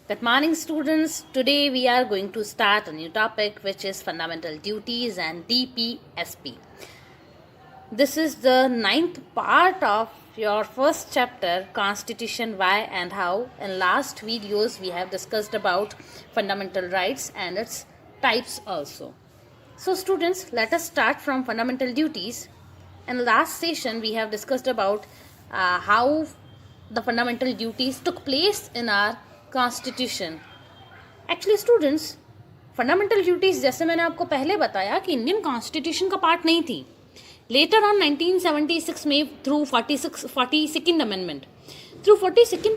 Good morning, students. Today we are going to start a new topic, which is fundamental duties and DPSP. This is the 9th part of your first chapter, Constitution, Why and How. In last videos we have discussed about fundamental rights and its types also. So students, let us start from fundamental duties. In last session we have discussed about how the fundamental duties took place in our constitution. Actually students, fundamental duties जैसे मैंने आपको पहले बताया कि Indian constitution का part नहीं थी. Later on 1976 में through 42nd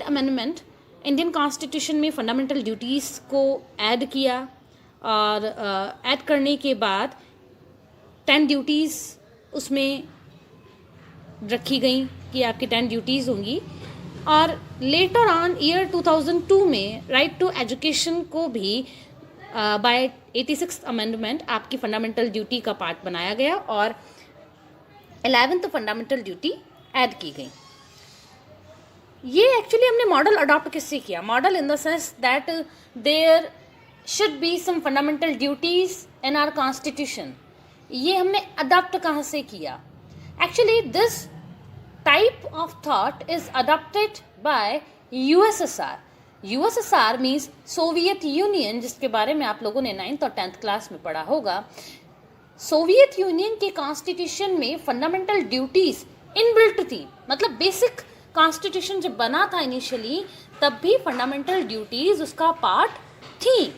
amendment Indian constitution में फंडामेंटल ड्यूटीज़ को ऐड किया और ऐड करने के बाद 10 ड्यूटीज़ उसमें रखी गई कि आपकी 10 ड्यूटीज़ होंगी. और लेटर ऑन ईयर 2002 में राइट टू एजुकेशन को भी बाय 86th अमेंडमेंट आपकी फंडामेंटल ड्यूटी का पार्ट बनाया गया और 11th फंडामेंटल ड्यूटी ऐड की गई. ये एक्चुअली हमने मॉडल अडॉप्ट किससे किया? Model in the sense that there should be some fundamental duties in our constitution. ये हमने अडॉप्ट कहाँ से किया? Actually this type of thought is adopted by USSR. USSR means Soviet Union, जिसके बारे में आप लोगों ने 9th और 10th क्लास में पढ़ा होगा. सोवियत यूनियन के कॉन्स्टिट्यूशन में फंडामेंटल ड्यूटीज इनबिल्ट थी. मतलब बेसिक कॉन्स्टिट्यूशन जब बना था इनिशियली तब भी फंडामेंटल ड्यूटीज उसका पार्ट थी.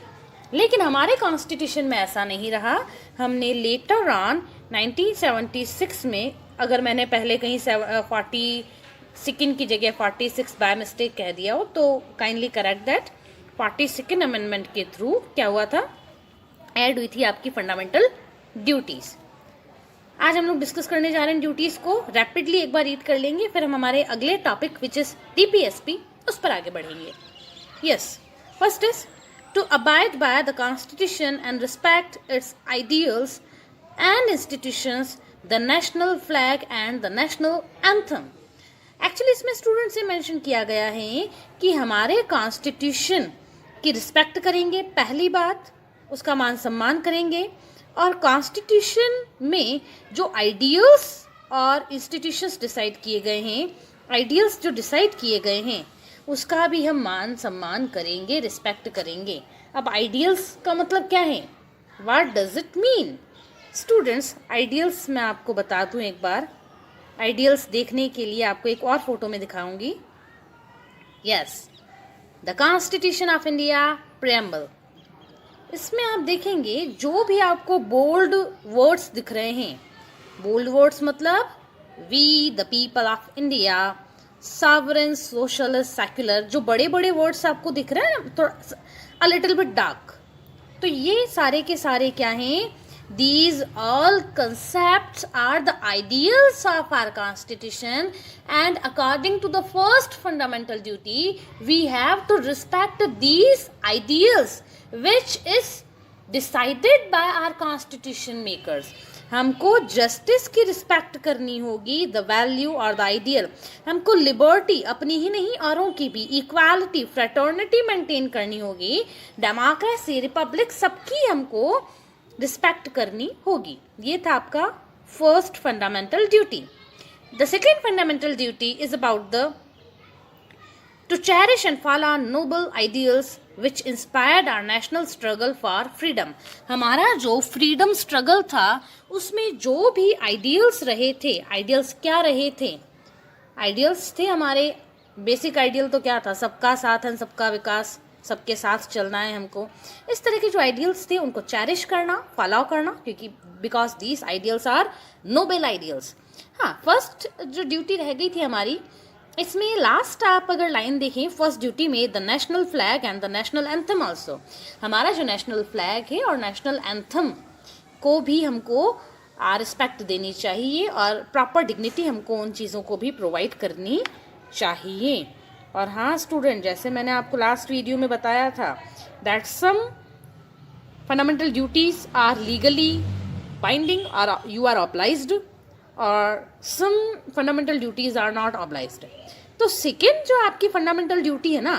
लेकिन हमारे कॉन्स्टिट्यूशन में ऐसा नहीं रहा. हमने लेटर ऑन 1976 में, अगर मैंने पहले कहीं 42nd की जगह 46 बाय मिस्टेक कह दिया हो तो kindly correct that. 42nd amendment के थ्रू क्या हुआ था? ऐड हुई थी आपकी फंडामेंटल ड्यूटीज. आज हम लोग डिस्कस करने जा रहे हैं ड्यूटीज को. रैपिडली एक बार रीड कर लेंगे, फिर हम हमारे अगले टॉपिक विच इज DPSP उस पर आगे बढ़ेंगे. Yes, first is to abide by the constitution and respect its ideals and institutions, the national flag and the national anthem. Actually इसमें स्टूडेंट से मेंशन किया गया है कि हमारे कॉन्स्टिट्यूशन की रिस्पेक्ट करेंगे, पहली बात उसका मान सम्मान करेंगे, और कॉन्स्टिट्यूशन में जो आइडियल्स और इंस्टीट्यूशंस डिसाइड किए गए हैं, आइडियल्स जो डिसाइड किए गए हैं उसका भी हम मान सम्मान करेंगे, रिस्पेक्ट करेंगे. अब आइडियल्स का मतलब क्या है? What does it mean? Students, ideals मैं आपको बता दूं एक बार. आइडियल्स देखने के लिए आपको एक और फोटो में दिखाऊंगी. Yes, the constitution of India preamble. इसमें आप देखेंगे जो भी आपको बोल्ड वर्ड्स दिख रहे हैं, बोल्ड वर्ड्स मतलब we the people of India, sovereign, socialist, secular, जो बड़े बड़े वर्ड्स आपको दिख रहे हैं ना, थोड़ा अ लिटिल बिट डार्क, तो ये सारे के सारे क्या हैं? These all concepts are the ideals of our constitution, and according to the first fundamental duty we have to respect these ideals which is decided by our constitution makers. हमको justice की respect करनी होगी, the value और the ideal. हमको liberty, अपनी ही नहीं औरों की भी, इक्वालिटी, फ्रेटर्निटी मेंटेन करनी होगी, डेमोक्रेसी, रिपब्लिक, सबकी हमको रिस्पेक्ट करनी होगी. ये था आपका first fundamental duty. The second fundamental duty is about the to cherish and follow noble ideals which inspired our national struggle for freedom. हमारा जो फ्रीडम स्ट्रगल था उसमें जो भी आइडियल्स रहे थे, आइडियल्स क्या रहे थे? आइडियल्स थे हमारे बेसिक आइडियल तो क्या था? सबका साथ है, सबका विकास, सबके साथ चलना है हमको. इस तरह के जो आइडियल्स थे उनको चेरिश करना, फॉलो करना, क्योंकि because these ideals are noble ideals. हाँ, फर्स्ट जो ड्यूटी रह गई थी हमारी, इसमें लास्ट आप अगर लाइन देखें फर्स्ट ड्यूटी में, the national flag and the national anthem also. हमारा जो नेशनल फ्लैग है और नेशनल एंथम को भी हमको रिस्पेक्ट देनी चाहिए और प्रॉपर डिग्निटी हमको उन चीज़ों को भी प्रोवाइड करनी चाहिए. और हाँ स्टूडेंट, जैसे मैंने आपको लास्ट वीडियो में बताया था that some fundamental duties are legally binding और यू आर ऑब्लाइज्ड, और some fundamental duties are not obliged. तो सेकेंड जो आपकी फंडामेंटल ड्यूटी है ना,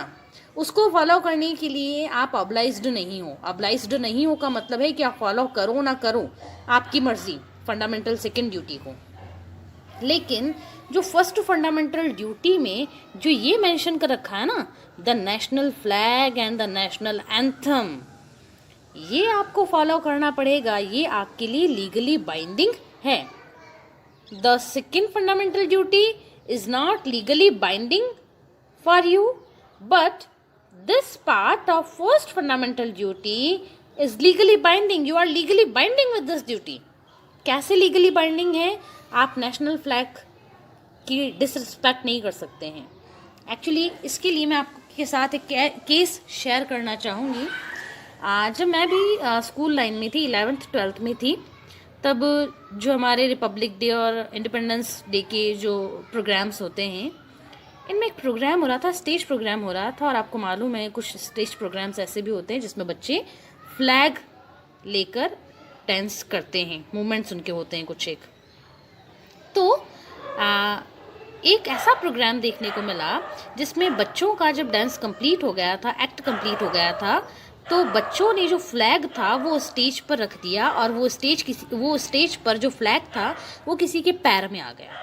उसको फॉलो करने के लिए आप ऑब्लाइज्ड नहीं हो। ऑब्लाइज्ड नहीं हो का मतलब है कि आप फॉलो करो ना करो, आपकी मर्जी, फंडामेंटल सेकेंड ड्यूटी को। लेकिन जो फर्स्ट फंडामेंटल ड्यूटी में जो ये मेंशन कर रखा है ना, the national flag and the national anthem, ये आपको फॉलो करना पड़ेगा, ये आपके लिए लीगली बाइंडिंग है। The second fundamental duty is not legally binding for you, but this part of first fundamental duty is legally binding. You are legally binding with this duty. कैसे legally binding है? आप national flag की disrespect नहीं कर सकते हैं। Actually इसके लिए मैं आपके साथ एक केस शेयर करना चाहूँगी। जब मैं भी स्कूल लाइन में थी, 11th 12th में थी, तब जो हमारे रिपब्लिक डे और इंडिपेंडेंस डे के जो प्रोग्राम्स होते हैं, इनमें एक प्रोग्राम हो रहा था, स्टेज प्रोग्राम हो रहा था। और आपको मालूम है कुछ स्टेज प्रोग्राम्स ऐसे भी होते हैं जिसमें बच्चे फ्लैग लेकर डांस करते हैं, मूवमेंट्स उनके होते हैं कुछ एक। तो एक ऐसा प्रोग्राम देखने को मिला जिसमें बच्चों का जब डांस कंप्लीट हो गया था, एक्ट कंप्लीट हो गया था, तो बच्चों ने जो फ्लैग था वो स्टेज पर रख दिया, और वो स्टेज पर जो फ्लैग था वो किसी के पैर में आ गया।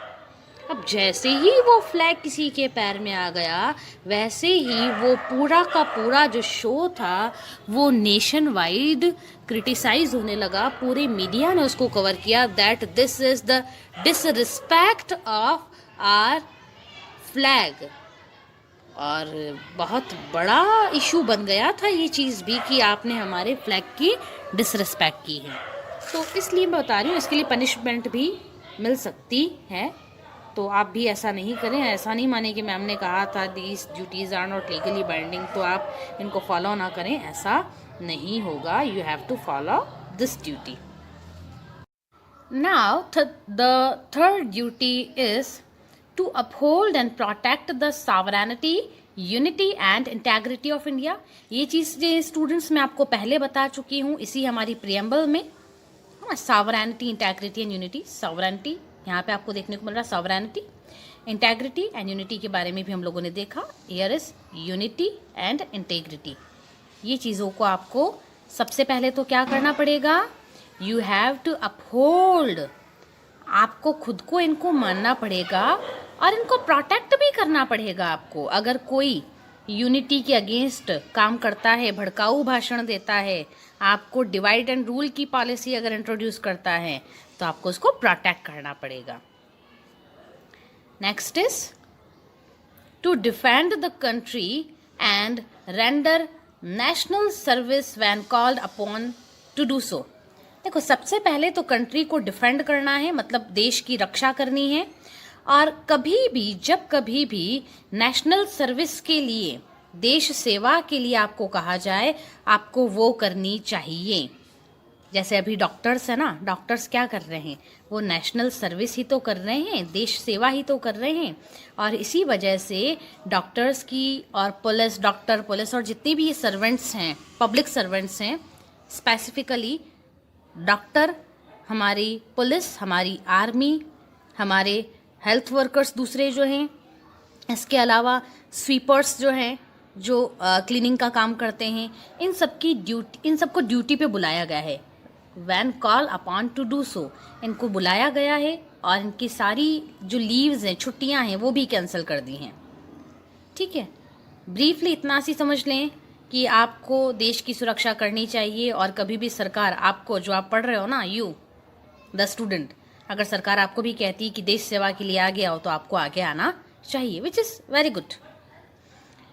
अब जैसे ही वो फ्लैग किसी के पैर में आ गया, वैसे ही वो पूरा का पूरा जो शो था वो नेशन वाइड क्रिटिसाइज होने लगा। पूरे मीडिया ने उसको कवर किया that this is the disrespect of our flag. और बहुत बड़ा इशू बन गया था ये चीज़ भी कि आपने हमारे फ्लैग की डिसरिस्पेक्ट की है। तो इसलिए मैं बता रही हूँ, इसके लिए पनिशमेंट भी मिल सकती है। तो आप भी ऐसा नहीं करें, ऐसा नहीं माने कि मैम ने कहा था these duties are not legally binding तो आप इनको फॉलो ना करें, ऐसा नहीं होगा। You have to follow this duty. Now the third duty is to uphold and protect the sovereignty, unity and integrity of India। ये चीज़ें स्टूडेंट्स मैं आपको पहले बता चुकी हूँ इसी हमारी प्रियम्बल में। Sovereignty, integrity and unity. Sovereignty यहाँ पे आपको देखने को मिल रहा है, सॉवरेनिटी, इंटेग्रिटी एंड यूनिटी के बारे में भी हम लोगों ने देखा। Here is unity and integrity. ये चीज़ों को आपको सबसे पहले तो क्या करना पड़ेगा? यू हैव टू अपहोल्ड, आपको खुद को इनको मानना पड़ेगा और इनको प्रोटेक्ट भी करना पड़ेगा आपको। अगर कोई यूनिटी के अगेंस्ट काम करता है, भड़काऊ भाषण देता है, आपको डिवाइड एंड रूल की पॉलिसी अगर इंट्रोड्यूस करता है, तो आपको उसको प्रोटेक्ट करना पड़ेगा। Next is to defend the country and render national service when called upon to do so. देखो, सबसे पहले तो कंट्री को डिफेंड करना है, मतलब देश की रक्षा करनी है। और जब कभी भी नेशनल सर्विस के लिए, देश सेवा के लिए आपको कहा जाए, आपको वो करनी चाहिए। जैसे अभी डॉक्टर्स है ना, डॉक्टर्स क्या कर रहे हैं? वो नेशनल सर्विस ही तो कर रहे हैं, देश सेवा ही तो कर रहे हैं। और इसी वजह से डॉक्टर्स की और पुलिस और जितने भी ये सर्वेंट्स हैं, पब्लिक सर्वेंट्स हैं, स्पेसिफिकली डॉक्टर, हमारी पुलिस, हमारी आर्मी, हमारे हेल्थ वर्कर्स दूसरे जो हैं, इसके अलावा स्वीपर्स जो हैं, जो क्लीनिंग का काम करते हैं, इन सबको ड्यूटी पे बुलाया गया है। When call upon to do सो, इनको बुलाया गया है और इनकी सारी जो लीव्स हैं, छुट्टियां हैं, वो भी कैंसिल कर दी हैं। ठीक है, ब्रीफली इतना सी समझ लें कि आपको देश की सुरक्षा करनी चाहिए। और कभी भी सरकार आपको, जो आप पढ़ रहे हो ना, यू द स्टूडेंट, अगर सरकार आपको भी कहती कि देश सेवा के लिए आगे आओ, तो आपको आगे आना चाहिए, which is very good.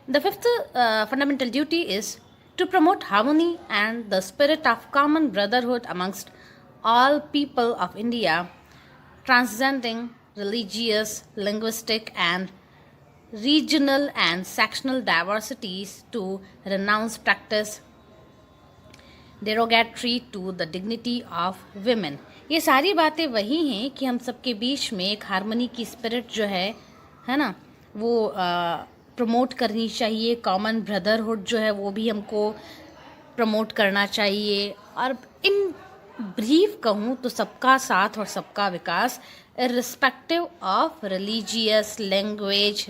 The fifth fundamental duty is to promote harmony and the spirit of common brotherhood amongst all people of India, transcending religious, linguistic and regional and sectional diversities, to renounce practice derogatory to the dignity of women। ये सारी बातें वही हैं कि हम सबके बीच में एक हार्मनी की स्पिरिट जो है ना, वो प्रमोट करनी चाहिए। कॉमन ब्रदरहुड जो है वो भी हमको प्रमोट करना चाहिए। और इन ब्रीफ कहूँ तो सबका साथ और सबका विकास, irrespective of religious, language,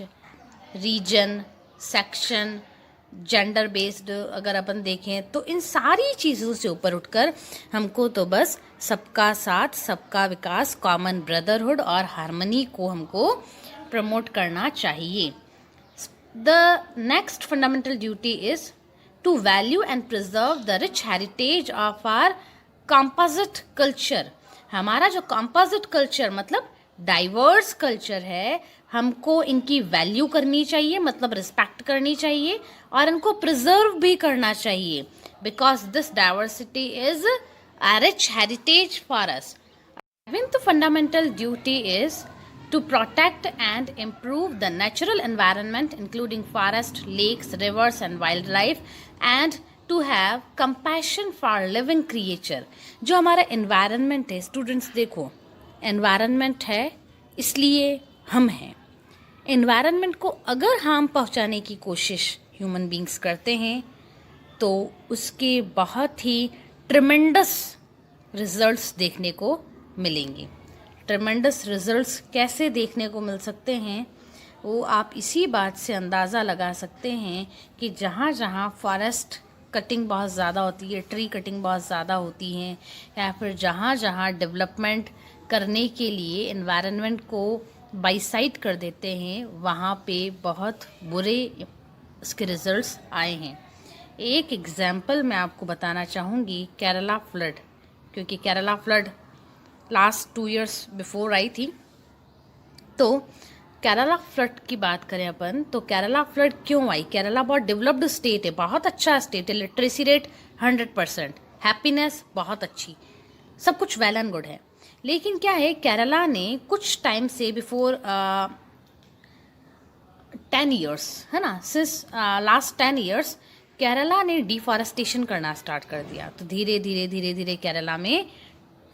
region, section, gender based अगर अपन देखें तो इन सारी चीज़ों से ऊपर उठकर हमको तो बस सबका साथ, सबका विकास, कॉमन ब्रदरहुड और हार्मनी को हमको प्रमोट करना चाहिए. The next fundamental duty is to value and preserve the rich heritage of our composite culture. हमारा जो कंपोजिट कल्चर मतलब डाइवर्स कल्चर है, हमको इनकी वैल्यू करनी चाहिए, मतलब रिस्पेक्ट करनी चाहिए और इनको प्रिजर्व भी करना चाहिए, because this diversity is a rich heritage for us. Seventh fundamental duty is to protect and improve the natural environment including forest, lakes, rivers and wildlife and to have compassion for living creature. जो हमारा environment है, students देखो, environment है इसलिए हम हैं. environment को अगर हार्म पहुंचाने की कोशिश ह्यूमन बींग्स करते हैं तो उसके बहुत ही ट्रिमेंडस रिजल्ट्स देखने को मिलेंगे. ट्रिमेंडस रिजल्ट्स कैसे देखने को मिल सकते हैं वो आप इसी बात से अंदाज़ा लगा सकते हैं कि जहाँ जहाँ फॉरेस्ट कटिंग बहुत ज़्यादा होती है, ट्री कटिंग बहुत ज़्यादा होती हैं, या फिर जहाँ जहाँ डेवलपमेंट करने के लिए एनवायरनमेंट को बाइसाइड कर देते हैं, वहाँ पे बहुत बुरे इसके रिजल्ट्स आए हैं. एक एग्जाम्पल मैं आपको बताना चाहूँगी, केरला फ्लड, क्योंकि Kerala flood last 2 years before I थी. तो केरला फ्लड की बात करें अपन तो केरला फ्लड क्यों आई? केरला बहुत डेवलप्ड स्टेट है, बहुत अच्छा स्टेट है, लिटरेसी रेट 100%, हैप्पीनेस बहुत अच्छी, सब कुछ वेल एंड गुड है. लेकिन क्या है, केरला ने कुछ टाइम से बिफोर 10 years है ना, सिंस लास्ट 10 years केरला ने डिफॉरेस्टेशन करना स्टार्ट कर दिया. तो धीरे धीरे धीरे धीरे केरला में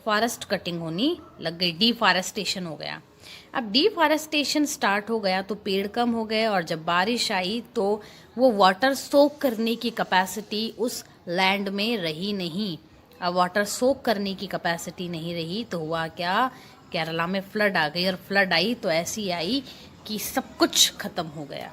फॉरेस्ट कटिंग होनी लग गई, डिफॉरेस्टेशन हो गया. अब डिफॉरेस्टेशन स्टार्ट हो गया तो पेड़ कम हो गए और जब बारिश आई तो वो वाटर सोक करने की कैपेसिटी उस लैंड में रही नहीं. अब वाटर सोक करने की कैपेसिटी नहीं रही तो हुआ क्या, केरला में फ्लड आ गई. और फ्लड आई तो ऐसी आई कि सब कुछ ख़त्म हो गया,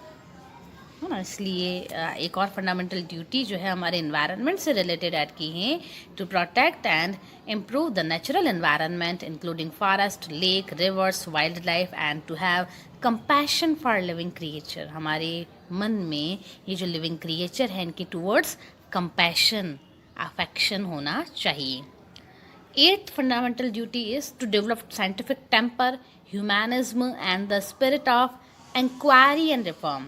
है ना. इसलिए एक और फंडामेंटल ड्यूटी जो है हमारे एनवायरनमेंट से रिलेटेड ऐड की है, to protect and improve the natural environment including forest, lake, rivers, wild life and to have compassion for living creature. हमारे मन में ये जो लिविंग क्रिएचर है इनके टूवर्ड्स कंपैशन, अफेक्शन होना चाहिए. 8th fundamental duty is to develop scientific temper, humanism and the spirit of inquiry and reform.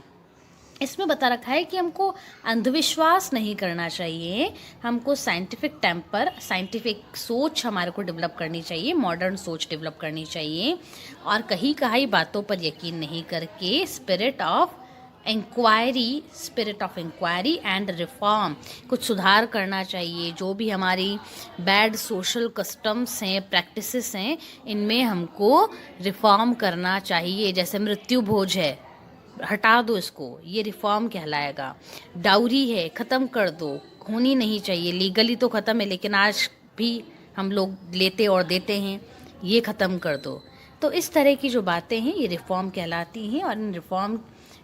इसमें बता रखा है कि हमको अंधविश्वास नहीं करना चाहिए, हमको साइंटिफिक टेम्पर, साइंटिफिक सोच हमारे को डेवलप करनी चाहिए, मॉडर्न सोच डेवलप करनी चाहिए और कहीं कहीं बातों पर यकीन नहीं करके spirit of inquiry and reform, कुछ सुधार करना चाहिए. जो भी हमारी बैड सोशल कस्टम्स हैं, प्रैक्टिसेस हैं, इनमें हमको रिफॉर्म करना चाहिए. जैसे मृत्यु भोज है, हटा दो इसको, ये रिफॉर्म कहलाएगा. डाउरी है, ख़त्म कर दो, होनी नहीं चाहिए. लीगली तो ख़त्म है लेकिन आज भी हम लोग लेते और देते हैं, ये ख़त्म कर दो. तो इस तरह की जो बातें हैं ये रिफॉर्म कहलाती हैं और इन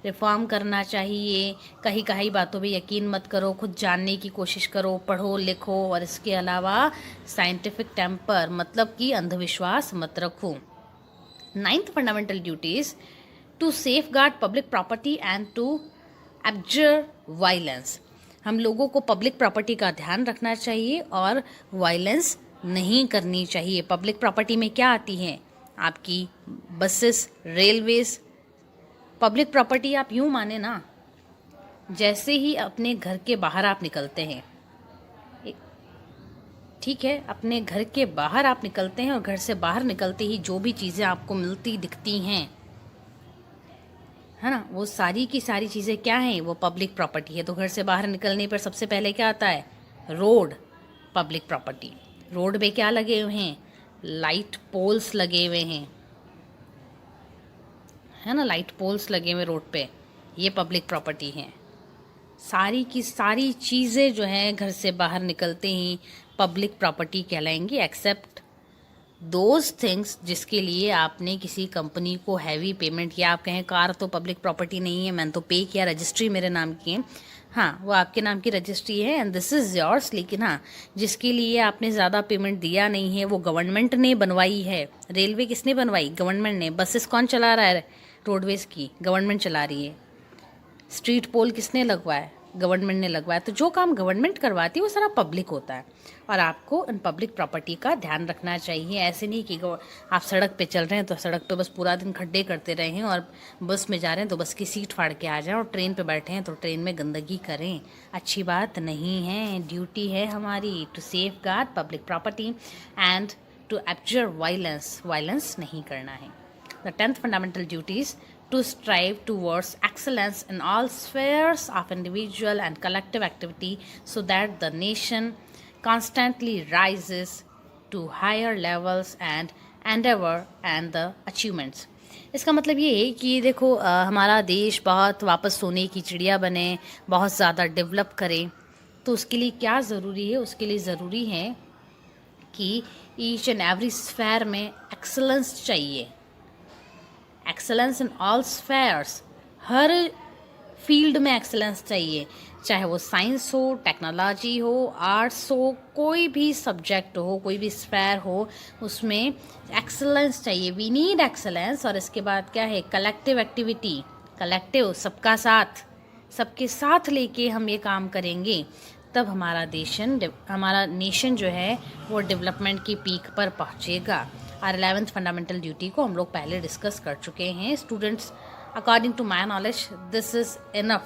रिफॉर्म करना चाहिए. कहीं कहीं बातों पे यकीन मत करो, खुद जानने की कोशिश करो, पढ़ो लिखो और इसके अलावा साइंटिफिक टेम्पर मतलब कि अंधविश्वास मत रखो. 9th fundamental duties to safeguard public property and to abjure violence. हम लोगों को पब्लिक प्रॉपर्टी का ध्यान रखना चाहिए और वायलेंस नहीं करनी चाहिए. पब्लिक प्रॉपर्टी में क्या आती हैं? आपकी बसेस, रेलवेज. पब्लिक प्रॉपर्टी आप यूँ माने ना, जैसे ही अपने घर के बाहर आप निकलते हैं, ठीक है, अपने घर के बाहर आप निकलते हैं और घर से बाहर निकलते ही जो भी चीज़ें आपको मिलती दिखती हैं, है ना, वो सारी की सारी चीज़ें क्या हैं? वो पब्लिक प्रॉपर्टी है. तो घर से बाहर निकलने पर सबसे पहले क्या आता है? Road, public property. रोड पे क्या लगे हुए हैं? लाइट पोल्स लगे हुए हैं, है ना, लाइट पोल्स लगे हुए रोड पे, ये पब्लिक प्रॉपर्टी हैं. सारी की सारी चीज़ें जो हैं घर से बाहर निकलते ही पब्लिक प्रॉपर्टी कहलाएंगी, एक्सेप्ट दोज थिंग्स जिसके लिए आपने किसी कंपनी को हैवी पेमेंट किया. आप कहें कार तो पब्लिक प्रॉपर्टी नहीं है, मैंने तो पे किया, रजिस्ट्री मेरे नाम की है, हाँ, वो आपके नाम की रजिस्ट्री है एंड दिस इज़ योर्स। लेकिन हाँ, जिसके लिए आपने ज़्यादा पेमेंट दिया नहीं है वो गवर्नमेंट ने बनवाई है। रेलवे किसने बनवाई? गवर्नमेंट ने। बसेस कौन चला रहा है? रोडवेज की गवर्नमेंट चला रही है। स्ट्रीट पोल किसने लगवाया? गवर्नमेंट ने लगवाया। तो जो काम गवर्नमेंट करवाती है वो सारा पब्लिक होता है और आपको इन पब्लिक प्रॉपर्टी का ध्यान रखना चाहिए। ऐसे नहीं कि आप सड़क पे चल रहे हैं तो सड़क पे बस पूरा दिन खड्डे करते रहें और बस में जा रहे हैं तो बस की सीट फाड़ के आ जाएं और ट्रेन पे बैठे हैं तो ट्रेन में गंदगी करें। अच्छी बात नहीं है। ड्यूटी है हमारी to safeguard public property and to abjure violence. Violence नहीं करना है। The 10th fundamental duty is to strive towards excellence in all spheres of individual and collective activity so that the nation constantly rises to higher levels and endeavor and the achievements. इसका मतलब ये है कि देखो हमारा देश बहुत वापस सोने की चिड़िया बने, बहुत ज़्यादा डेवलप करे, तो उसके लिए क्या ज़रूरी है? उसके लिए ज़रूरी है कि ईच एंड एवरी स्फेयर में एक्सलेंस चाहिए। Excellence in all spheres, her field में एक्सेलेंस चाहिए, चाहे वो साइंस हो, टेक्नोलॉजी हो, आर्ट्स हो, कोई भी सब्जेक्ट हो, कोई भी स्फेयर हो, उसमें एक्सेलेंस चाहिए। We need excellence. और इसके बाद क्या है? Collective activity. कलेक्टिव, सबका साथ, सबके साथ लेके हम ये काम करेंगे तब हमारा नेशन जो है वो डेवलपमेंट की पीक पर पहुँचेगा। और 11th फंडामेंटल ड्यूटी को हम लोग पहले डिस्कस कर चुके हैं। Students, according to my knowledge this is enough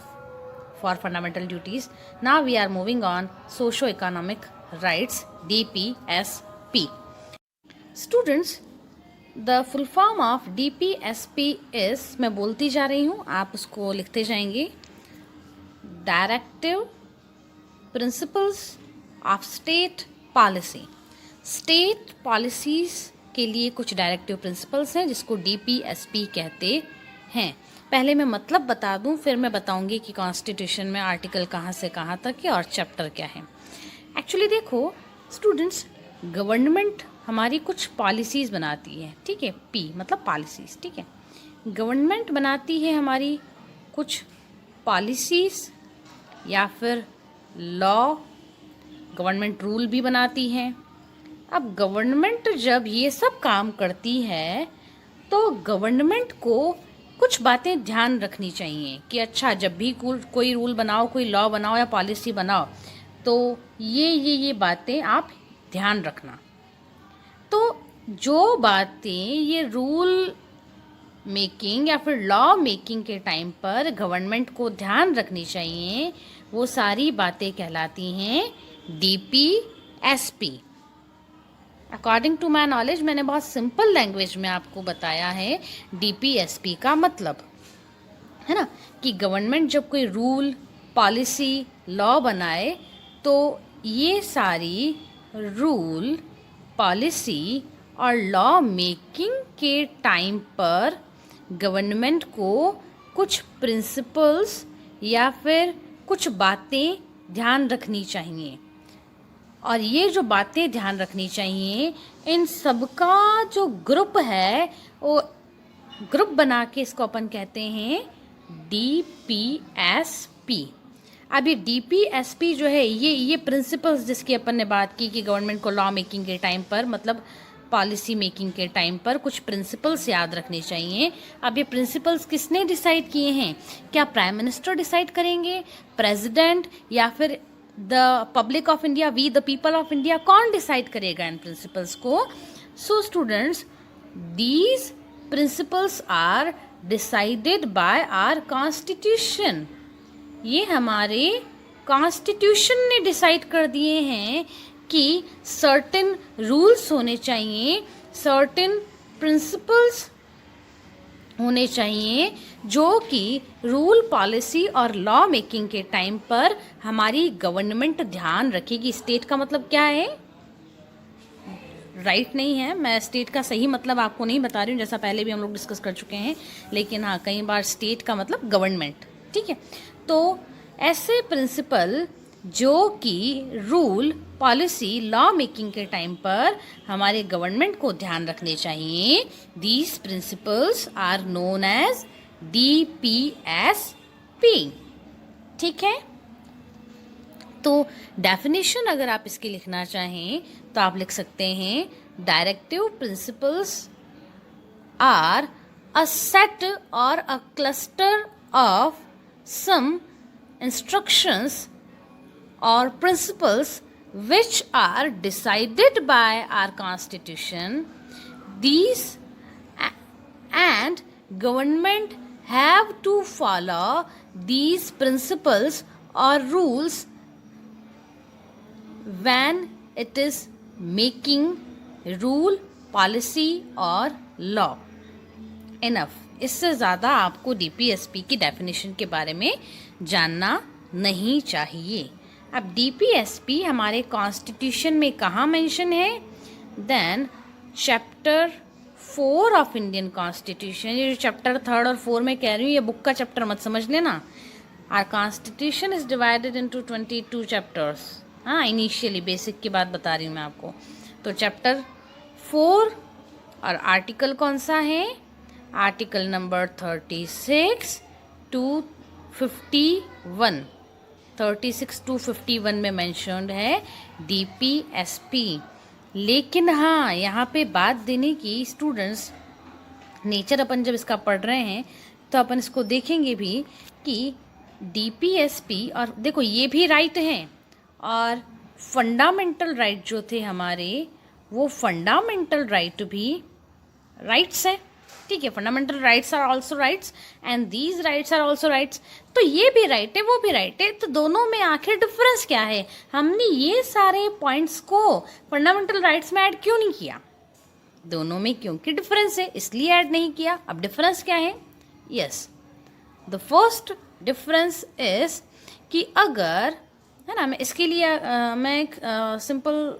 for fundamental duties. Now we are moving on socio economic rights, DPSP। Students, the full form of DPSP is, मैं बोलती जा रही हूँ, आप उसको लिखते जाएंगे। Directive principles of state policy. State policies के लिए कुछ डायरेक्टिव प्रिंसिपल्स हैं जिसको DPSP कहते हैं। पहले मैं मतलब बता दूं, फिर मैं बताऊंगी कि कॉन्स्टिट्यूशन में आर्टिकल कहाँ से कहाँ तक है और चैप्टर क्या है। एक्चुअली देखो स्टूडेंट्स, गवर्नमेंट हमारी कुछ पॉलिसीज़ बनाती है, ठीक है। P मतलब पॉलिसीज़, ठीक है। गवर्नमेंट बनाती है हमारी कुछ पॉलिसीज़ या फिर लॉ, गवर्नमेंट रूल भी बनाती है। अब गवर्नमेंट जब ये सब काम करती है तो गवर्नमेंट को कुछ बातें ध्यान रखनी चाहिए कि अच्छा, जब भी कोई रूल बनाओ, कोई लॉ बनाओ या पॉलिसी बनाओ तो ये बातें आप ध्यान रखना। तो जो बातें ये रूल मेकिंग या फिर लॉ मेकिंग के टाइम पर गवर्नमेंट को ध्यान रखनी चाहिए, वो सारी बातें कहलाती हैं DPSP। According to my knowledge, मैंने बहुत सिंपल लैंग्वेज में आपको बताया है DPSP का मतलब, है ना, कि गवर्नमेंट जब कोई रूल, पॉलिसी, लॉ बनाए तो ये सारी रूल, पॉलिसी और लॉ मेकिंग के टाइम पर गवर्नमेंट को कुछ प्रिंसिपल्स या फिर कुछ बातें ध्यान रखनी चाहिए। और ये जो बातें ध्यान रखनी चाहिए, इन सबका जो ग्रुप है वो ग्रुप बना के इसको अपन कहते हैं DPSP। अब ये DPSP जो है ये प्रिंसिपल्स जिसकी अपन ने बात की कि गवर्नमेंट को लॉ मेकिंग के टाइम पर, मतलब पॉलिसी मेकिंग के टाइम पर कुछ प्रिंसिपल्स याद रखने चाहिए। अब ये प्रिंसिपल्स किसने डिसाइड किए हैं? क्या प्राइम मिनिस्टर डिसाइड करेंगे, प्रेसिडेंट, या फिर the public of India, we the people of India? कौन डिसाइड करेगा इन प्रिंसिपल्स को? So students, these principles are decided by our constitution. ये हमारे कॉन्स्टिट्यूशन ने डिसाइड कर दिए हैं कि सर्टेन रूल्स होने चाहिए, सर्टेन प्रिंसिपल्स होने चाहिए जो कि रूल, पॉलिसी और लॉ मेकिंग के टाइम पर हमारी गवर्नमेंट ध्यान रखेगी। स्टेट का मतलब क्या है? राइट नहीं है, मैं स्टेट का सही मतलब आपको नहीं बता रही हूँ, जैसा पहले भी हम लोग डिस्कस कर चुके हैं, लेकिन हाँ, कई बार स्टेट का मतलब गवर्नमेंट, ठीक है। तो ऐसे प्रिंसिपल जो कि रूल, पॉलिसी, लॉ मेकिंग के टाइम पर हमारे गवर्नमेंट को ध्यान रखने चाहिए, these principles are known as DPSP, ठीक है। तो डेफिनेशन अगर आप इसकी लिखना चाहें तो आप लिख सकते हैं directive principles are a set और a cluster of some instructions or principles which are decided by our constitution. These and government have to follow these principles or rules when it is making rule, policy or law. Enough. इससे ज़्यादा आपको DPSP की definition के बारे में जानना नहीं चाहिए. अब DPSP हमारे कॉन्स्टिट्यूशन में कहाँ मेंशन है? Then chapter 4 of Indian constitution. ये जो चैप्टर 3 और 4 में कह रही हूँ, ये बुक का चैप्टर मत समझ लेना. Our constitution is divided into 22 chapters. हाँ, इनिशियली बेसिक की बात बता रही हूँ मैं आपको. तो चैप्टर 4 और आर्टिकल कौन सा है? Article number 36 to 51. 36 to 51 में मेंशन्ड है DPSP. लेकिन हाँ, यहाँ पे बात देने की स्टूडेंट्स, नेचर अपन जब इसका पढ़ रहे हैं तो अपन इसको देखेंगे भी कि DPSP, और देखो ये भी राइट हैं और फंडामेंटल राइट जो थे हमारे, वो फंडामेंटल राइट भी राइट्स है. ठीक है, fundamental rights are also rights and these rights are also rights. तो ये भी राइट है, वो भी राइट है. तो दोनों में आखिर डिफरेंस क्या है? हमने ये सारे पॉइंट्स को फंडामेंटल राइट्स में ऐड क्यों नहीं किया? दोनों में क्योंकि डिफरेंस है इसलिए ऐड नहीं किया. अब डिफरेंस क्या है? Yes, the first difference is कि अगर, है ना, मैं इसके लिए मैं एक सिंपल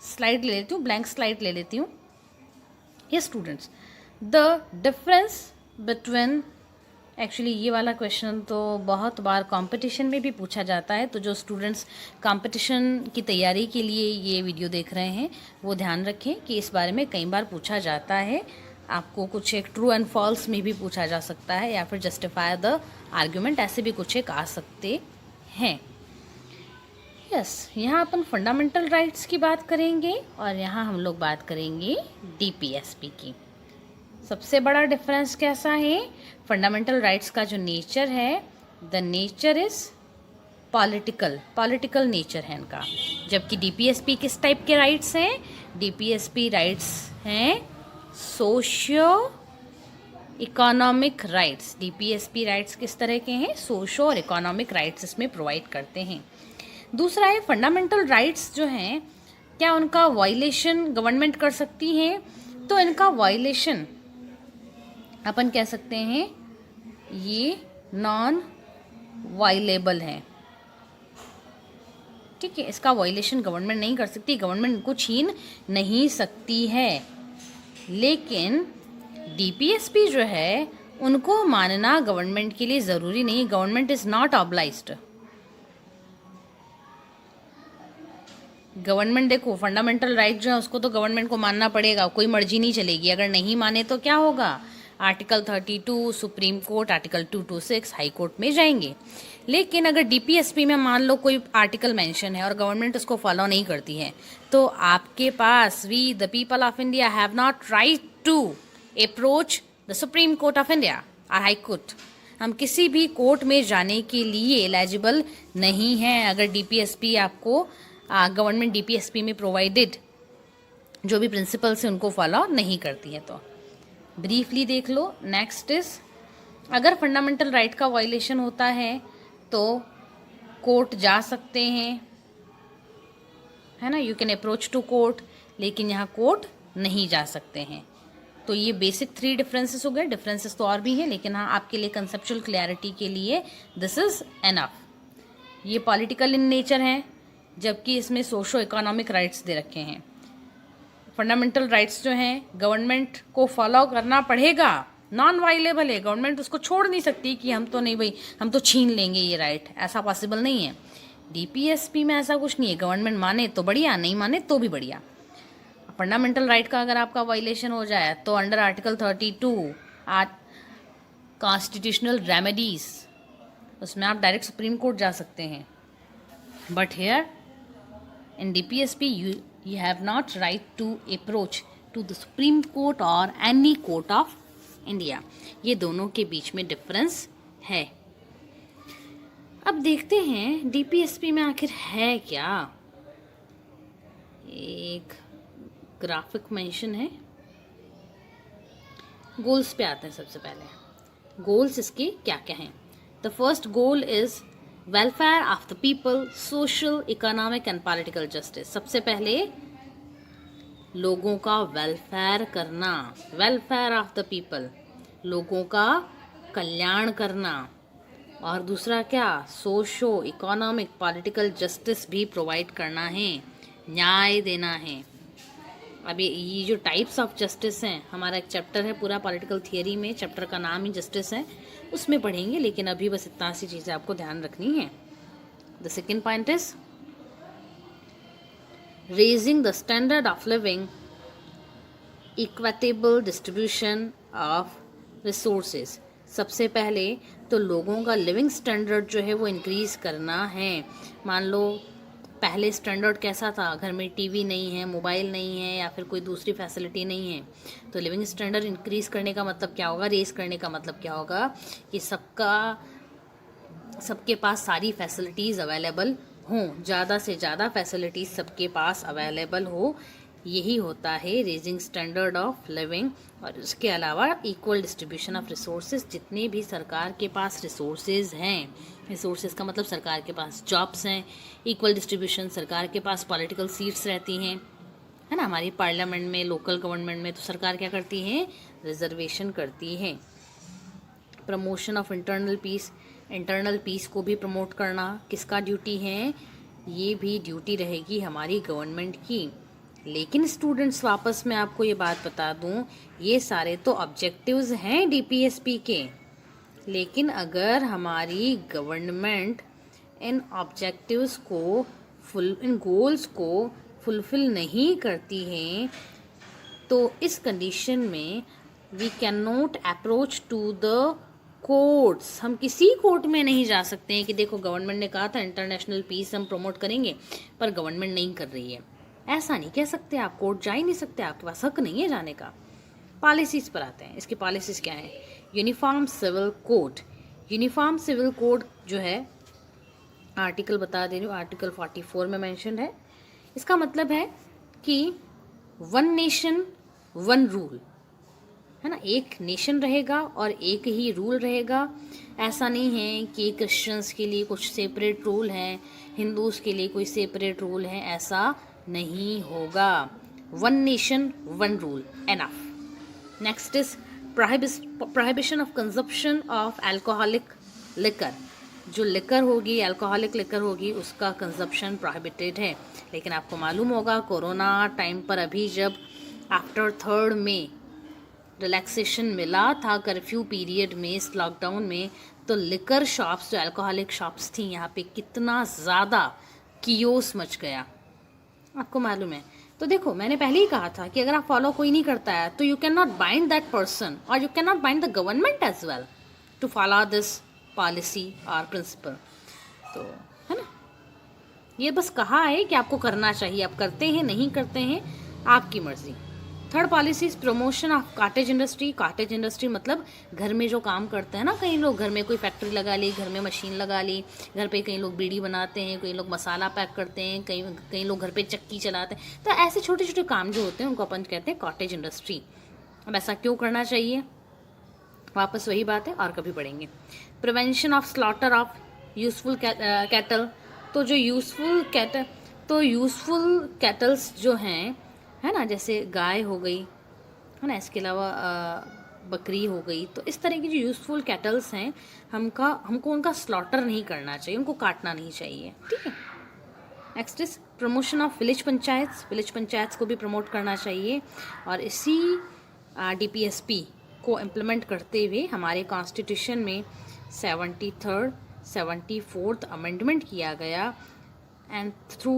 स्लाइड ले लेती हूँ, ब्लैंक स्लाइड ले लेती हूँ. ये students, the difference between, actually ये वाला क्वेश्चन तो बहुत बार कंपटीशन में भी पूछा जाता है. तो जो स्टूडेंट्स कंपटीशन की तैयारी के लिए ये वीडियो देख रहे हैं वो ध्यान रखें कि इस बारे में कई बार पूछा जाता है. आपको कुछ एक ट्रू एंड फॉल्स में भी पूछा जा सकता है या फिर जस्टिफाई द आर्ग्यूमेंट, ऐसे भी कुछ एक आ सकते हैं. यस, यहाँ अपन फंडामेंटल राइट्स की बात करेंगे और यहाँ हम लोग बात करेंगे DPSP की. सबसे बड़ा डिफरेंस कैसा है? फंडामेंटल राइट्स का जो नेचर है, the nature is political nature है इनका. जबकि DPSP किस टाइप के राइट्स हैं? DPSP राइट्स हैं socio economic rights. DPSP rights किस तरह के हैं? सोशो और इकोनॉमिक राइट्स इसमें प्रोवाइड करते हैं. दूसरा है फंडामेंटल राइट्स जो हैं, क्या उनका वायलेशन गवर्नमेंट कर सकती है? तो इनका वायलेशन अपन कह सकते हैं ये नॉन वायलेबल है. ठीक है, इसका वायलेशन गवर्नमेंट नहीं कर सकती, गवर्नमेंट इनको छीन नहीं सकती है. लेकिन DPSP जो है उनको मानना गवर्नमेंट के लिए ज़रूरी नहीं. Government is not obliged. Government, देखो फंडामेंटल राइट जो है उसको तो गवर्नमेंट को मानना पड़ेगा, कोई मर्जी नहीं चलेगी. अगर नहीं माने तो क्या होगा? Article 32 supreme court, article 226 high court में जाएंगे. लेकिन अगर DPSP में मान लो कोई आर्टिकल मेंशन है और गवर्नमेंट उसको फॉलो नहीं करती है, तो आपके पास, we the people of India have not right to approach the supreme court of India और हाई कोर्ट. हम किसी भी कोर्ट में जाने के लिए एलिजिबल नहीं हैं अगर DPSP आपको गवर्नमेंट DPSP में प्रोवाइडेड जो भी प्रिंसिपल्स हैं उनको फॉलो नहीं करती है. तो ब्रीफली देख लो. नेक्स्ट इज, अगर फंडामेंटल राइट का वायलेशन होता है तो कोर्ट जा सकते हैं, है ना, you can approach to court. लेकिन यहाँ कोर्ट नहीं जा सकते हैं. तो ये बेसिक 3 डिफरेंसेस हो गए. डिफरेंसेस तो और भी हैं, लेकिन हाँ आपके लिए कंसेप्चुअल क्लैरिटी के लिए दिस इज एनफ. ये पॉलिटिकल इन नेचर हैं, जबकि इसमें सोशो इकोनॉमिक राइट्स दे रखे हैं. फंडामेंटल राइट्स जो हैं गवर्नमेंट को फॉलो करना पड़ेगा, नॉन वायलेबल है. गवर्नमेंट उसको छोड़ नहीं सकती कि हम तो नहीं भाई, हम तो छीन लेंगे ये राइट, ऐसा पॉसिबल नहीं है. DPSP में ऐसा कुछ नहीं है. गवर्नमेंट माने तो बढ़िया, नहीं माने तो भी बढ़िया. फंडामेंटल राइट का अगर आपका वायलेशन हो जाए तो अंडर आर्टिकल 32 कॉन्स्टिट्यूशनल रेमेडीज, उसमें आप डायरेक्ट सुप्रीम कोर्ट जा सकते हैं. But here in DPSP you have not right to approach to the Supreme Court or any court of India. ये दोनों के बीच में डिफरेंस है. अब देखते हैं DPSP में आखिर है क्या. एक ग्राफिक मेंशन है. गोल्स पे आते हैं. सबसे पहले गोल्स इसके क्या क्या हैं. The first goal is welfare of the people, social, economic and political justice. सबसे पहले लोगों का वेलफेयर करना, वेलफेयर ऑफ द पीपल, लोगों का कल्याण करना. और दूसरा क्या, सोशो इकोनॉमिक पॉलिटिकल जस्टिस भी प्रोवाइड करना है, न्याय देना है. अब ये जो टाइप्स ऑफ जस्टिस हैं, हमारा एक चैप्टर है पूरा पॉलिटिकल थियरी में, चैप्टर का नाम ही जस्टिस है, उसमें पढ़ेंगे. लेकिन अभी बस इतना सी चीज़ें आपको ध्यान रखनी है. The second point is raising the standard of living, equitable distribution of resources. सबसे पहले तो लोगों का लिविंग स्टैंडर्ड जो है वो इंक्रीज़ करना है. मान लो पहले स्टैंडर्ड कैसा था, घर में टीवी नहीं है, मोबाइल नहीं है, या फिर कोई दूसरी फैसिलिटी नहीं है, तो लिविंग स्टैंडर्ड इंक्रीज़ करने का मतलब क्या होगा, रेस करने का मतलब क्या होगा कि सबके पास सारी फैसिलिटीज़ अवेलेबल हों, ज़्यादा से ज़्यादा फैसिलिटीज़ सबके पास अवेलेबल हो. यही होता है रेजिंग स्टैंडर्ड ऑफ लिविंग. और इसके अलावा इक्वल डिस्ट्रीब्यूशन ऑफ रिसोर्सेज. जितने भी सरकार के पास रिसोर्सेज हैं, रिसोर्सेज का मतलब सरकार के पास जॉब्स हैं. इक्वल डिस्ट्रीब्यूशन, सरकार के पास पॉलिटिकल सीट्स रहती हैं, है ना, हमारी पार्लियामेंट में, लोकल गवर्नमेंट में. तो सरकार क्या करती है, रिजर्वेशन करती है. Promotion of internal peace, internal peace को भी प्रमोट करना किसका ड्यूटी है, ये भी ड्यूटी रहेगी हमारी गवर्नमेंट की. लेकिन स्टूडेंट्स, वापस मैं आपको ये बात बता दूं, ये सारे तो ऑब्जेक्टिव्स हैं DPSP के. लेकिन अगर हमारी गवर्नमेंट इन ऑब्जेक्टिव्स को इन गोल्स को फुलफिल नहीं करती है, तो इस कंडीशन में we can not approach to the courts. हम किसी कोर्ट में नहीं जा सकते हैं कि देखो गवर्नमेंट ने कहा था इंटरनेशनल पीस हम प्रमोट करेंगे, पर गवर्नमेंट नहीं कर रही है. ऐसा नहीं कह सकते. आप कोर्ट जा ही नहीं सकते, आपके पास हक नहीं है जाने का. पॉलिसीज़ पर आते हैं. इसकी पॉलिसीज़ क्या है. Uniform civil code. Uniform civil code जो है, आर्टिकल बता दे रही हूँ, आर्टिकल 44 में मेंशन है. इसका मतलब है कि वन नेशन वन रूल, है ना, एक नेशन रहेगा और एक ही रूल रहेगा. ऐसा नहीं है कि क्रिश्चियंस के लिए कुछ सेपरेट रूल है, हिंदूज़ के लिए कोई सेपरेट रूल है, ऐसा नहीं होगा. One nation one rule, enough. Next is prohibition of consumption of alcoholic liquor. जो लिकर होगी, अल्कोहलिक लिकर होगी, उसका कंजप्शन प्रोहिबिटेड है. लेकिन आपको मालूम होगा कोरोना टाइम पर अभी जब आफ्टर 3rd में रिलैक्सेशन मिला था कर्फ्यू पीरियड में, इस लॉकडाउन में, तो लिकर शॉप्स, जो अल्कोहलिक शॉप्स थी, यहाँ पे कितना ज़्यादा कियोस मच गया, आपको मालूम है. तो देखो, मैंने पहले ही कहा था कि अगर आप फॉलो कोई नहीं करता है तो you can not bind that person, और you can not bind the government as well to follow this policy और प्रिंसिपल. तो है ना, ये बस कहा है कि आपको करना चाहिए, आप करते हैं नहीं करते हैं आपकी मर्जी. Third policy promotion of cottage industry. Cottage industry मतलब घर में जो काम करते हैं ना, कई लोग घर में कोई फैक्ट्री लगा ली, घर में मशीन लगा ली, घर पे कई लोग बीड़ी बनाते हैं, कई लोग मसाला पैक करते हैं, कई लोग घर पे चक्की चलाते हैं. तो ऐसे छोटे छोटे काम जो होते हैं उनको अपन कहते हैं कॉटेज इंडस्ट्री. अब ऐसा क्यों करना चाहिए, वापस वही बात है, और कभी पढ़ेंगे. Prevention of slaughter of useful cattle. तो जो यूजफुल कैटल्स जो हैं, है ना, जैसे गाय हो गई, है ना, इसके अलावा बकरी हो गई, तो इस तरह की जो यूजफुल कैटल्स हैं, हमको उनका स्लॉटर नहीं करना चाहिए, उनको काटना नहीं चाहिए. ठीक है. Next is promotion of village panchayat. Village panchayat को भी प्रमोट करना चाहिए. और इसी DPSP को इम्प्लीमेंट करते हुए हमारे कॉन्स्टिट्यूशन में 73rd 74th अमेंडमेंट किया गया. And through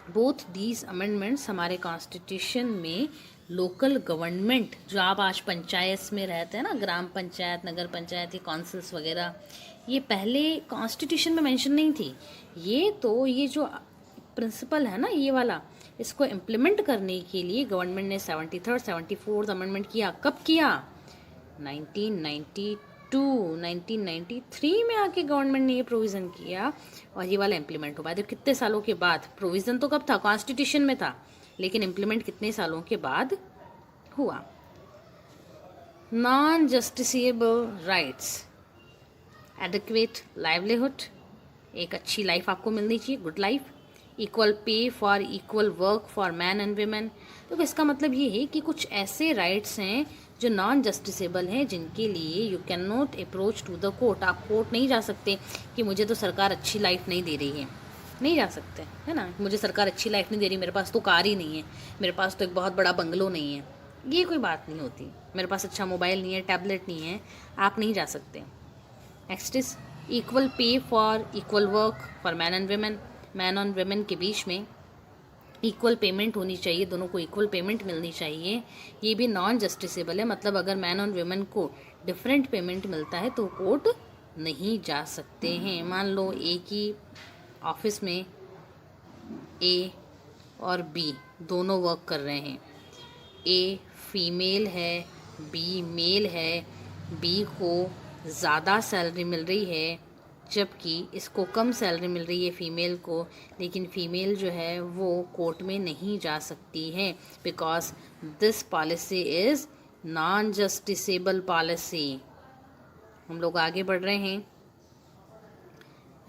both these amendments हमारे कॉन्स्टिट्यूशन में लोकल गवर्नमेंट जो आप आज पंचायत में रहते हैं ना, ग्राम पंचायत, नगर पंचायत, ये काउंसिल्स वगैरह, ये पहले कॉन्स्टिट्यूशन में मेंशन नहीं थी। ये जो प्रिंसिपल है ना, ये वाला, इसको इम्प्लीमेंट करने के लिए गवर्नमेंट ने 73rd 74th अमेंडमेंट किया। कब किया? 1993 में आके गवर्नमेंट ने ये प्रोविज़न किया और ये वाला इम्प्लीमेंट हुआ। देखो कितने सालों के बाद। प्रोविज़न तो कब था? कॉन्स्टिट्यूशन में था, लेकिन इम्प्लीमेंट कितने सालों के बाद हुआ। Non justiciable rights, adequate livelihood, एक अच्छी लाइफ आपको मिलनी चाहिए, good life, equal pay for equal work for man and women. तो इसका मतलब ये है कि कुछ ऐसे राइट्स हैं जो नॉन जस्टिसेबल हैं, जिनके लिए you can not approach to the court. आप कोर्ट नहीं जा सकते कि मुझे तो सरकार अच्छी लाइफ नहीं दे रही है, नहीं जा सकते, है ना। मुझे सरकार अच्छी लाइफ नहीं दे रही, मेरे पास तो कार ही नहीं है, मेरे पास तो एक बहुत बड़ा बंगलो नहीं है, ये कोई बात नहीं होती। मेरे पास अच्छा मोबाइल नहीं है, टैबलेट नहीं है, आप नहीं जा सकते। Next is equal pay for equal work for man and women. Man और वीमेन के बीच में इक्वल पेमेंट होनी चाहिए, दोनों को इक्वल पेमेंट मिलनी चाहिए। ये भी नॉन जस्टिसेबल है, मतलब अगर मैन और वीमेन को डिफरेंट पेमेंट मिलता है तो कोर्ट नहीं जा सकते हैं। मान लो एक ही ऑफिस में ए और बी दोनों वर्क कर रहे हैं, ए फीमेल है, बी मेल है, बी को ज़्यादा सैलरी मिल रही है जबकि इसको कम सैलरी मिल रही है फीमेल को, लेकिन फीमेल जो है वो कोर्ट में नहीं जा सकती है, because this policy is non justiciable policy. हम लोग आगे बढ़ रहे हैं।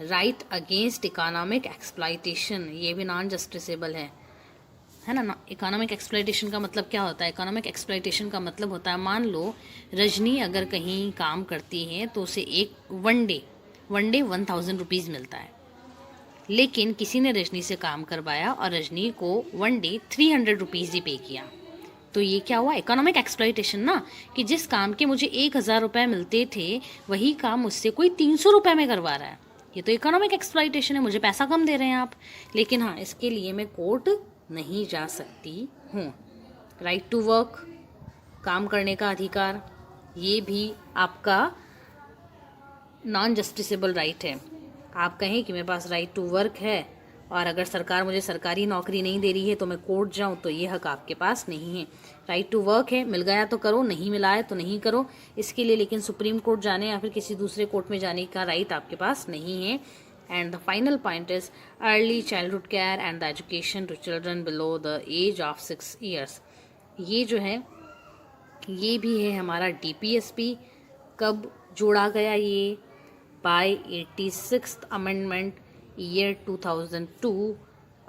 राइट अगेंस्ट इकोनॉमिक एक्सप्लॉयटेशन, ये भी नॉन जस्टिसेबल है ना। इकोनॉमिक एक्सप्लॉयटेशन का मतलब क्या होता है? इकोनॉमिक एक्सप्लॉयटेशन का मतलब होता है, मान लो रजनी अगर कहीं काम करती है तो उसे एक वन डे 1000 रुपीज़ मिलता है, लेकिन किसी ने रजनी से काम करवाया और रजनी को वन डे 300 रुपीज़ ही पे किया, तो ये क्या हुआ? इकोनॉमिक एक्सप्लॉयटेशन ना, कि जिस काम के मुझे 1000 रुपये मिलते थे वही काम मुझसे कोई 300 रुपये में करवा रहा है, ये तो इकोनॉमिक एक्सप्लॉयटेशन है, मुझे पैसा कम दे रहे हैं आप। लेकिन हाँ, इसके लिए मैं कोर्ट नहीं जा सकती हूँ। राइट टू वर्क, काम करने का अधिकार, ये भी आपका नॉन जस्टिसेबल राइट है। आप कहें कि मेरे पास राइट टू वर्क है और अगर सरकार मुझे सरकारी नौकरी नहीं दे रही है तो मैं कोर्ट जाऊं, तो ये हक आपके पास नहीं है। राइट टू वर्क है, मिल गया तो करो, नहीं मिला है तो नहीं करो, इसके लिए लेकिन सुप्रीम कोर्ट जाने या फिर किसी दूसरे कोर्ट में जाने का राइट आपके पास नहीं है। And the final point is early childhood care and the education to children below the age of 6 years। ये जो है ये भी है हमारा DPSP। कब जोड़ा गया? ये by 86th amendment year 2002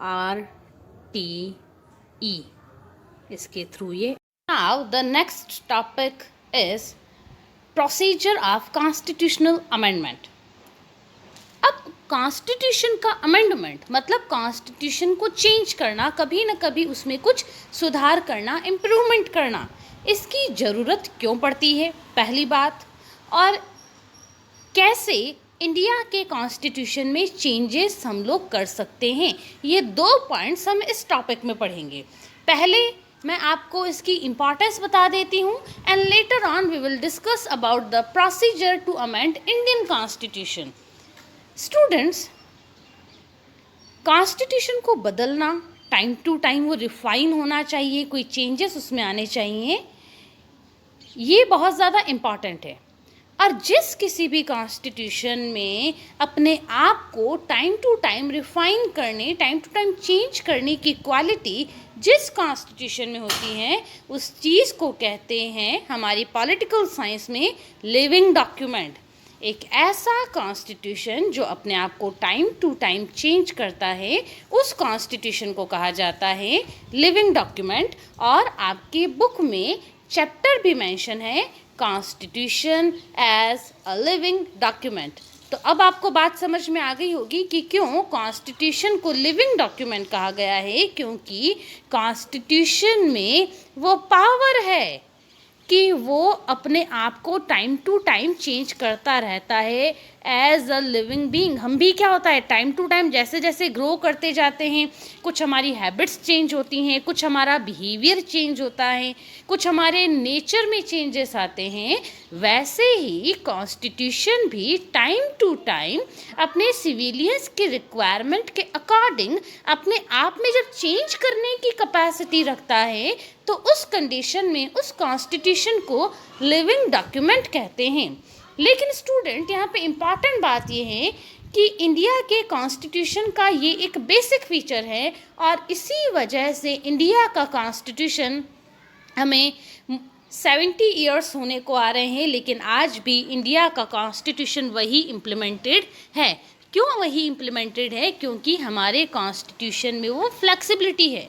RTE, इसके थ्रू ये। Now the next topic is procedure of constitutional amendment. अब कॉन्स्टिट्यूशन का अमेंडमेंट मतलब कॉन्स्टिट्यूशन को चेंज करना, कभी न कभी उसमें कुछ सुधार करना, इम्प्रूवमेंट करना, इसकी ज़रूरत क्यों पड़ती है पहली बात, और कैसे इंडिया के कॉन्स्टिट्यूशन में चेंजेस हम लोग कर सकते हैं, ये 2 पॉइंट्स हम इस टॉपिक में पढ़ेंगे। पहले मैं आपको इसकी इम्पॉर्टेंस बता देती हूँ and later on we will discuss about the procedure to amend Indian constitution. Students, constitution को बदलना टाइम टू टाइम वो रिफाइन होना चाहिए, कोई चेंजेस उसमें आने चाहिए, ये बहुत ज़्यादा इम्पॉर्टेंट है। और जिस किसी भी कॉन्स्टिट्यूशन में अपने आप को टाइम टू टाइम रिफाइन करने, टाइम टू टाइम चेंज करने की क्वालिटी जिस कॉन्स्टिट्यूशन में होती है उस चीज़ को कहते हैं हमारी पॉलिटिकल साइंस में लिविंग डॉक्यूमेंट। एक ऐसा कॉन्स्टिट्यूशन जो अपने आप को टाइम टू टाइम चेंज करता है उस कॉन्स्टिट्यूशन को कहा जाता है लिविंग डॉक्यूमेंट। और आपके बुक में चैप्टर भी मेंशन है constitution as a living document. तो अब आपको बात समझ में आ गई होगी कि क्यों कॉन्स्टिट्यूशन को लिविंग डॉक्यूमेंट कहा गया है, क्योंकि कॉन्स्टिट्यूशन में वो पावर है कि वो अपने आप को टाइम टू टाइम चेंज करता रहता है, एज अ लिविंग बीइंग। हम भी क्या होता है, टाइम टू टाइम जैसे जैसे ग्रो करते जाते हैं, कुछ हमारी हैबिट्स चेंज होती हैं, कुछ हमारा बिहेवियर चेंज होता है, कुछ हमारे नेचर में चेंजेस आते हैं, वैसे ही कॉन्स्टिट्यूशन भी टाइम टू टाइम अपने सिविलियंस के रिक्वायरमेंट के अकॉर्डिंग अपने आप में जब चेंज करने की कैपेसिटी रखता है, तो उस कंडीशन में उस कॉन्स्टिट्यूशन को लिविंग डॉक्यूमेंट कहते हैं। लेकिन स्टूडेंट, यहाँ पे इम्पॉर्टेंट बात ये है कि इंडिया के कॉन्स्टिट्यूशन का ये एक बेसिक फीचर है, और इसी वजह से इंडिया का कॉन्स्टिट्यूशन हमें 70 ईयर्स होने को आ रहे हैं, लेकिन आज भी इंडिया का कॉन्स्टिट्यूशन वही इम्प्लीमेंटेड है। क्यों वही इम्प्लीमेंटेड है? क्योंकि हमारे कॉन्स्टिट्यूशन में वो फ्लेक्सिबिलिटी है।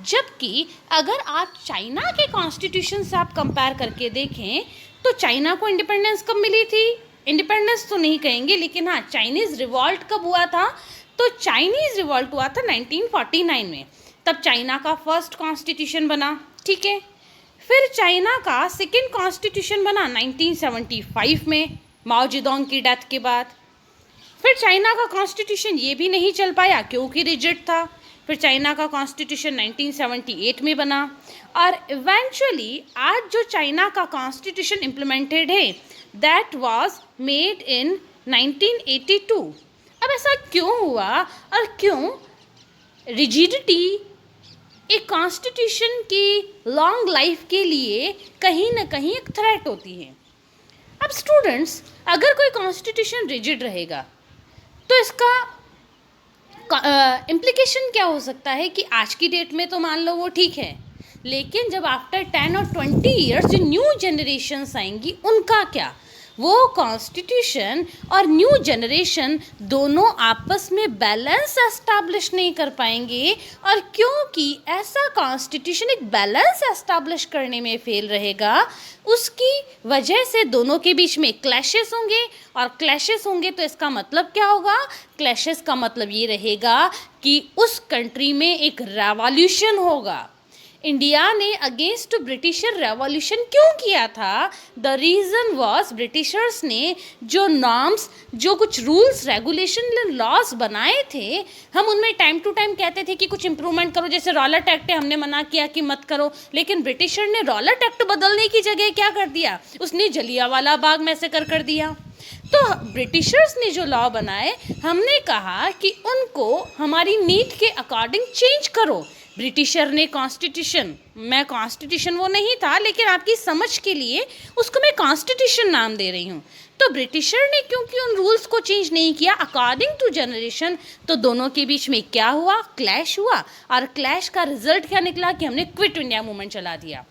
जबकि अगर आप चाइना के कॉन्स्टिट्यूशन से आप कंपेयर करके देखें, तो चाइना को इंडिपेंडेंस कब मिली थी? इंडिपेंडेंस तो नहीं कहेंगे, लेकिन हाँ, चाइनीज़ रिवॉल्ट कब हुआ था? तो चाइनीज़ रिवॉल्ट हुआ था 1949 में। तब चाइना का फर्स्ट कॉन्स्टिट्यूशन बना, ठीक है। फिर चाइना का सेकेंड कॉन्स्टिट्यूशन बना 1975 में, माओ जेडोंग की डेथ के बाद। फिर चाइना का कॉन्स्टिट्यूशन ये भी नहीं चल पाया क्योंकि रिजिड था। फिर चाइना का कॉन्स्टिट्यूशन 1978 में बना, और इवेंचुअली आज जो चाइना का कॉन्स्टिट्यूशन इम्प्लीमेंटेड है, दैट वाज मेड इन 1982। अब ऐसा क्यों हुआ, और क्यों रिजिडिटी एक कॉन्स्टिट्यूशन की लॉन्ग लाइफ के लिए कहीं ना कहीं एक थ्रेट होती है? अब स्टूडेंट्स, अगर कोई कॉन्स्टिट्यूशन रिजिड रहेगा तो इसका इम्प्लीकेशन क्या हो सकता है कि आज की डेट में तो मान लो वो ठीक है, लेकिन जब आफ्टर 10 और 20 ईयर्स जो न्यू जनरेशन्स आएंगी, उनका क्या? वो कॉन्स्टिट्यूशन और न्यू जनरेशन दोनों आपस में बैलेंस एस्टैब्लिश नहीं कर पाएंगे, और क्योंकि ऐसा कॉन्स्टिट्यूशन एक बैलेंस एस्टैब्लिश करने में फेल रहेगा, उसकी वजह से दोनों के बीच में क्लैशेस होंगे, और क्लैशेस होंगे तो इसका मतलब क्या होगा? क्लैशेस का मतलब ये रहेगा कि उस कंट्री में एक रेवोल्यूशन होगा। इंडिया ने अगेंस्ट ब्रिटिशर रेवोल्यूशन क्यों किया था? द रीज़न वॉज, ब्रिटिशर्स ने जो नॉर्म्स, जो कुछ रूल्स, रेगुलेशन, लॉज बनाए थे, हम उनमें टाइम टू टाइम कहते थे कि कुछ इंप्रूवमेंट करो। जैसे रॉलेट एक्ट है, हमने मना किया कि मत करो, लेकिन ब्रिटिशर ने रॉलेट एक्ट बदलने की जगह क्या कर दिया? उसने जलियांवाला बाग मैसेकर कर दिया। तो ब्रिटिशर्स ने जो लॉ बनाए, हमने कहा कि उनको हमारी नीड के अकॉर्डिंग चेंज करो। ब्रिटिशर ने कॉन्स्टिट्यूशन, मैं कॉन्स्टिट्यूशन वो नहीं था, लेकिन आपकी समझ के लिए उसको मैं कॉन्स्टिट्यूशन नाम दे रही हूँ। तो ब्रिटिशर ने क्योंकि उन रूल्स को चेंज नहीं किया अकॉर्डिंग टू जनरेशन, तो दोनों के बीच में क्या हुआ? क्लैश हुआ, और क्लैश का रिजल्ट क्या निकला कि हमने क्विट इंडिया मूवमेंट चला दिया।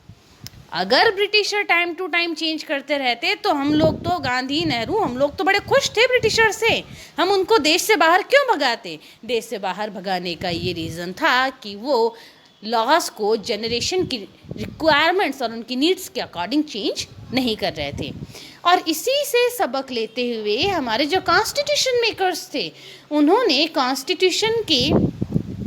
अगर britisher time to time change करते रहते तो हम लोग तो, गांधी, नेहरू, हम लोग तो बड़े खुश थे ब्रिटिशर से। हम उनको देश से बाहर क्यों भगाते? देश से बाहर भगाने का ये रीज़न था कि वो लॉज को जनरेशन की रिक्वायरमेंट्स और उनकी नीड्स के अकॉर्डिंग चेंज नहीं कर रहे थे। और इसी से सबक लेते हुए हमारे जो कॉन्स्टिट्यूशन मेकर्स थे, उन्होंने कॉन्स्टिट्यूशन के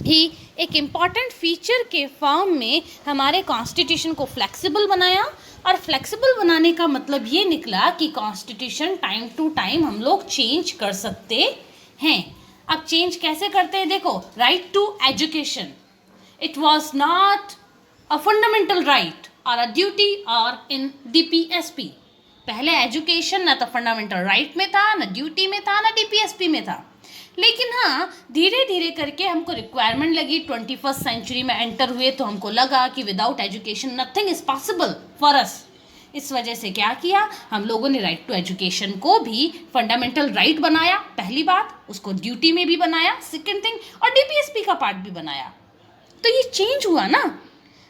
ही एक इम्पॉर्टेंट फीचर के फॉर्म में हमारे कॉन्स्टिट्यूशन को फ्लेक्सिबल बनाया। और फ्लेक्सिबल बनाने का मतलब ये निकला कि कॉन्स्टिट्यूशन टाइम टू टाइम हम लोग चेंज कर सकते हैं। अब चेंज कैसे करते हैं? देखो, right to education, it was not a fundamental right और अ ड्यूटी और इन DPSP। पहले एजुकेशन ना तो फंडामेंटल राइट में था, ना ड्यूटी में था, ना DPSP में था। लेकिन हाँ, धीरे धीरे करके हमको रिक्वायरमेंट लगी, 21st सेंचुरी में एंटर हुए, तो हमको लगा कि without education nothing is possible for us. इस वजह से क्या किया, हम लोगों ने राइट टू एजुकेशन को भी फंडामेंटल राइट बनाया, पहली बात, उसको ड्यूटी में भी बनाया, सेकेंड थिंग, और DPSP का पार्ट भी बनाया। तो ये चेंज हुआ ना,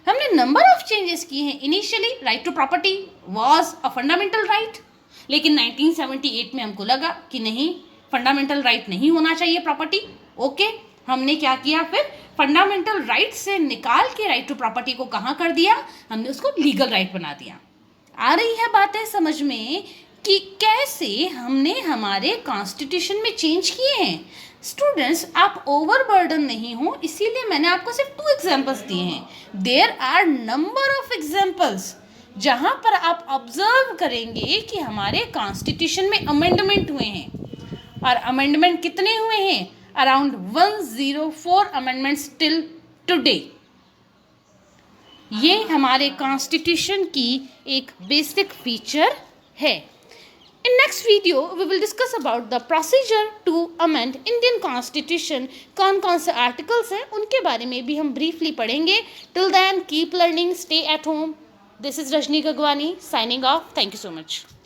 हमने नंबर ऑफ चेंजेस किए हैं। Initially right to property was a fundamental right, लेकिन 1978 में हमको लगा कि नहीं, फंडामेंटल राइट नहीं होना चाहिए प्रॉपर्टी। ओके, हमने क्या किया, फिर फंडामेंटल राइट से निकाल के राइट टू प्रॉपर्टी को कहाँ कर दिया? हमने उसको लीगल राइट बना दिया। आ रही है बातें समझ में कि कैसे हमने हमारे कॉन्स्टिट्यूशन में चेंज किए हैं। स्टूडेंट्स, आप ओवरबर्डन नहीं हो, इसीलिए मैंने आपको सिर्फ 2 एग्जाम्पल्स दिए हैं। There are number of examples जहाँ पर आप ऑब्जर्व करेंगे कि हमारे कॉन्स्टिट्यूशन में अमेंडमेंट हुए हैं। और अमेंडमेंट कितने हुए हैं? Around 104 amendments till today. ये हमारे कॉन्स्टिट्यूशन की एक बेसिक फीचर है। In next video, we will discuss about the procedure to amend Indian Constitution. कौन कौन से आर्टिकल्स हैं उनके बारे में भी हम briefly पढ़ेंगे. Till then, keep learning, stay at home. This is Rajni Gagwani signing off. Thank you so much.